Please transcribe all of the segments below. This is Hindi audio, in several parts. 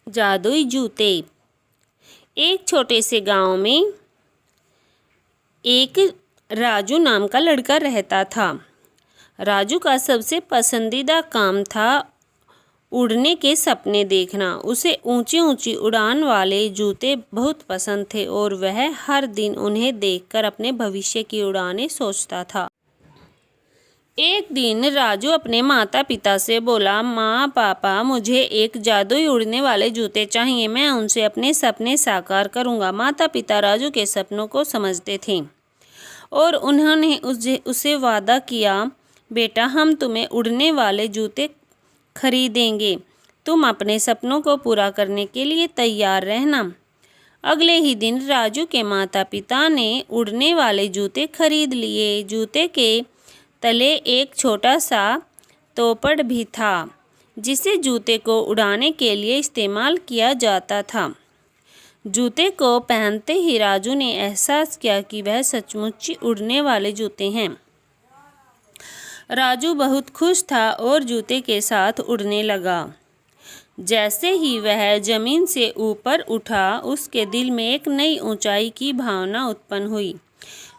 जादुई जूते। एक छोटे से गांव में एक राजू नाम का लड़का रहता था। राजू का सबसे पसंदीदा काम था उड़ने के सपने देखना। उसे ऊंची ऊंची उड़ान वाले जूते बहुत पसंद थे और वह हर दिन उन्हें देखकर अपने भविष्य की उड़ानें सोचता था। एक दिन राजू अपने माता पिता से बोला, माँ पापा, मुझे एक जादुई उड़ने वाले जूते चाहिए, मैं उनसे अपने सपने साकार करूँगा। माता पिता राजू के सपनों को समझते थे और उन्होंने उसे वादा किया, बेटा हम तुम्हें उड़ने वाले जूते खरीदेंगे, तुम अपने सपनों को पूरा करने के लिए तैयार रहना। अगले ही दिन राजू के माता पिता ने उड़ने वाले जूते खरीद लिए। जूते के तले एक छोटा सा तोपड़ भी था जिसे जूते को उड़ाने के लिए इस्तेमाल किया जाता था। जूते को पहनते ही राजू ने एहसास किया कि वह सचमुच उड़ने वाले जूते हैं। राजू बहुत खुश था और जूते के साथ उड़ने लगा। जैसे ही वह जमीन से ऊपर उठा, उसके दिल में एक नई ऊंचाई की भावना उत्पन्न हुई।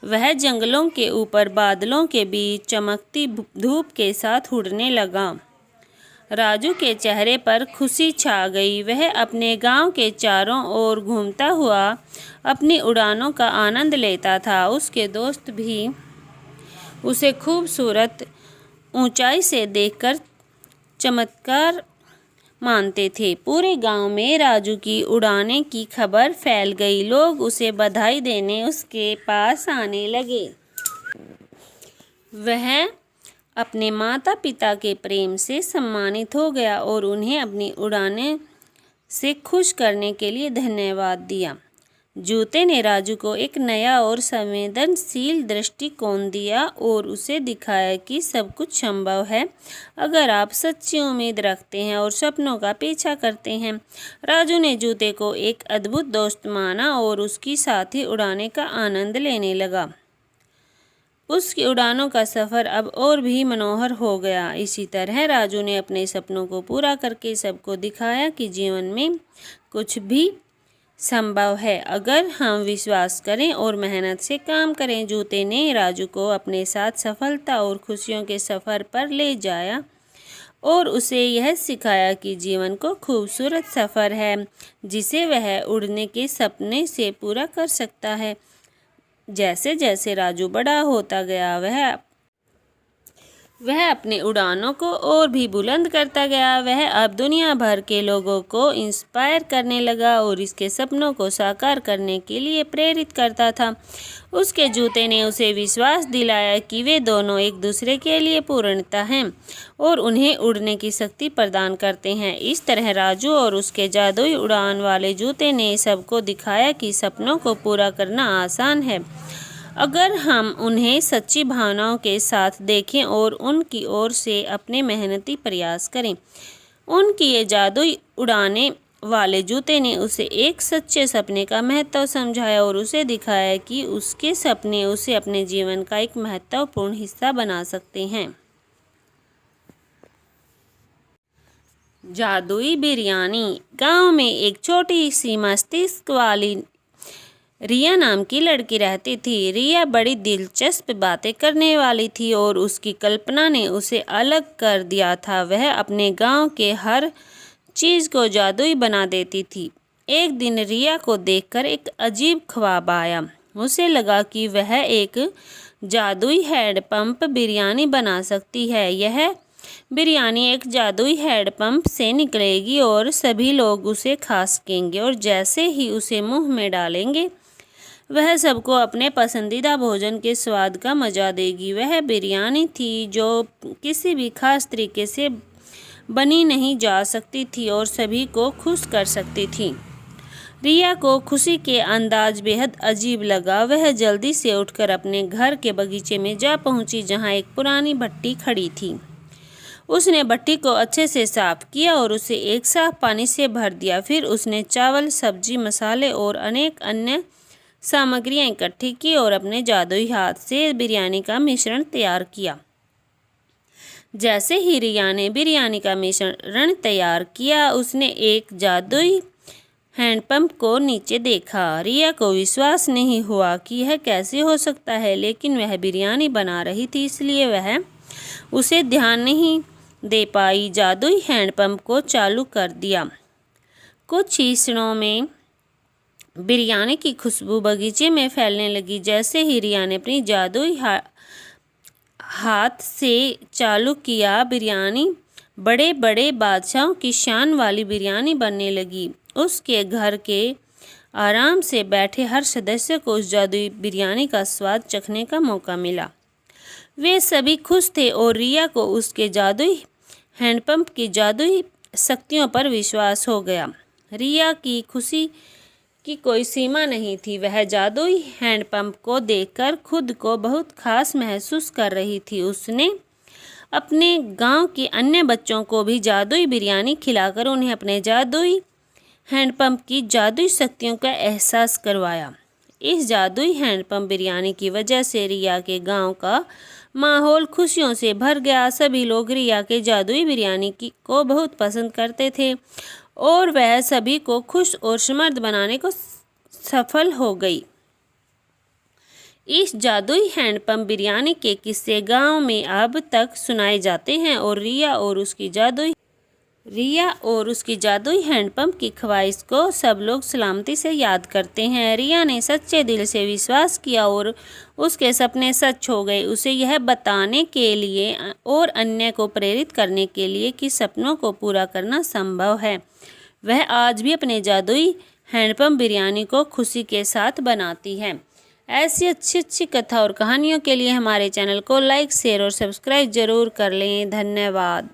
वह जंगलों के ऊपर बादलों के बीच चमकती धूप के साथ उड़ने लगा। राजू के चेहरे पर खुशी छा गई। वह अपने गांव के चारों ओर घूमता हुआ अपनी उड़ानों का आनंद लेता था। उसके दोस्त भी उसे खूबसूरत ऊंचाई से देखकर चमत्कार मानते थे। पूरे गांव में राजू की उड़ाने की खबर फैल गई। लोग उसे बधाई देने उसके पास आने लगे। वह अपने माता पिता के प्रेम से सम्मानित हो गया और उन्हें अपनी उड़ाने से खुश करने के लिए धन्यवाद दिया। जूते ने राजू को एक नया और संवेदनशील दृष्टिकोण दिया और उसे दिखाया कि सब कुछ संभव है अगर आप सच्ची उम्मीद रखते हैं और सपनों का पीछा करते हैं। राजू ने जूते को एक अद्भुत दोस्त माना और उसकी साथ ही उड़ाने का आनंद लेने लगा। उसकी उड़ानों का सफ़र अब और भी मनोहर हो गया। इसी तरह राजू ने अपने सपनों को पूरा करके सबको दिखाया कि जीवन में कुछ भी संभव है अगर हम विश्वास करें और मेहनत से काम करें। जूते ने राजू को अपने साथ सफलता और खुशियों के सफ़र पर ले जाया और उसे यह सिखाया कि जीवन को खूबसूरत सफ़र है जिसे वह उड़ने के सपने से पूरा कर सकता है। जैसे जैसे राजू बड़ा होता गया, वह अपने उड़ानों को और भी बुलंद करता गया। वह अब दुनिया भर के लोगों को इंस्पायर करने लगा और इसके सपनों को साकार करने के लिए प्रेरित करता था। उसके जूते ने उसे विश्वास दिलाया कि वे दोनों एक दूसरे के लिए पूर्णता हैं और उन्हें उड़ने की शक्ति प्रदान करते हैं। इस तरह राजू और उसके जादुई उड़ान वाले जूते ने सबको दिखाया कि सपनों को पूरा करना आसान है अगर हम उन्हें सच्ची भावनाओं के साथ देखें और उनकी ओर से अपने मेहनती प्रयास करें। उनकी ये जादुई उड़ाने वाले जूते ने उसे एक सच्चे सपने का महत्व समझाया और उसे दिखाया कि उसके सपने उसे अपने जीवन का एक महत्वपूर्ण हिस्सा बना सकते हैं। जादुई बिरयानी। गांव में एक छोटी सी मस्तिष्क वाली रिया नाम की लड़की रहती थी। रिया बड़ी दिलचस्प बातें करने वाली थी और उसकी कल्पना ने उसे अलग कर दिया था। वह अपने गांव के हर चीज़ को जादुई बना देती थी। एक दिन रिया को देखकर एक अजीब ख्वाब आया। उसे लगा कि वह एक जादुई हैंडपंप बिरयानी बना सकती है। यह बिरयानी एक जादुई हैंडपंप से निकलेगी और सभी लोग उसे खा सकेंगे और जैसे ही उसे मुंह में डालेंगे वह सबको अपने पसंदीदा भोजन के स्वाद का मज़ा देगी। वह बिरयानी थी जो किसी भी खास तरीके से बनी नहीं जा सकती थी और सभी को खुश कर सकती थी। रिया को खुशी के अंदाज बेहद अजीब लगा। वह जल्दी से उठकर अपने घर के बगीचे में जा पहुंची जहां एक पुरानी भट्टी खड़ी थी। उसने भट्टी को अच्छे से साफ किया और उसे एक साफ पानी से भर दिया। फिर उसने चावल, सब्जी, मसाले और अनेक अन्य सामग्रियां इकट्ठी की और अपने जादुई हाथ से बिरयानी का मिश्रण तैयार किया। जैसे ही रिया ने बिरयानी का मिश्रण तैयार किया, उसने एक जादुई हैंडपंप को नीचे देखा। रिया को विश्वास नहीं हुआ कि यह कैसे हो सकता है, लेकिन वह बिरयानी बना रही थी, इसलिए वह उसे ध्यान नहीं दे पाई। जादुई हैंडपंप को चालू कर दिया। कुछ ही क्षणों में बिरयानी की खुशबू बगीचे में फैलने लगी। जैसे ही रिया ने अपनी जादुई हाथ से चालू किया, बिरयानी बड़े बड़े बादशाहों की शान वाली बिरयानी बनने लगी। उसके घर के आराम से बैठे हर सदस्य को उस जादुई बिरयानी का स्वाद चखने का मौका मिला। वे सभी खुश थे और रिया को उसके जादुई हैंडपंप की जादुई शक्तियों पर विश्वास हो गया। रिया की खुशी की कोई सीमा नहीं थी। वह जादुई हैंडपंप को देखकर खुद को बहुत खास महसूस कर रही थी। उसने अपने गांव के अन्य बच्चों को भी जादुई बिरयानी खिलाकर उन्हें अपने जादुई हैंडपंप की जादुई शक्तियों का एहसास करवाया। इस जादुई हैंडपंप बिरयानी की वजह से रिया के गांव का माहौल खुशियों से भर गया। सभी लोग रिया के जादुई बिरयानी को बहुत पसंद करते थे और वह सभी को खुश और समृद्ध बनाने को सफल हो गई। इस जादुई हैंडपंप बिरयानी के किस्से गांव में अब तक सुनाए जाते हैं और रिया और उसकी जादुई हैंडपंप की ख्वाहिश को सब लोग सलामती से याद करते हैं। रिया ने सच्चे दिल से विश्वास किया और उसके सपने सच हो गए। उसे यह बताने के लिए और अन्य को प्रेरित करने के लिए कि सपनों को पूरा करना संभव है। वह आज भी अपने जादुई हैंडपंप बिरयानी को खुशी के साथ बनाती है। ऐसी अच्छी कथा और कहानियों के लिए हमारे चैनल को लाइक, शेयर और सब्सक्राइब जरूर कर लें। धन्यवाद।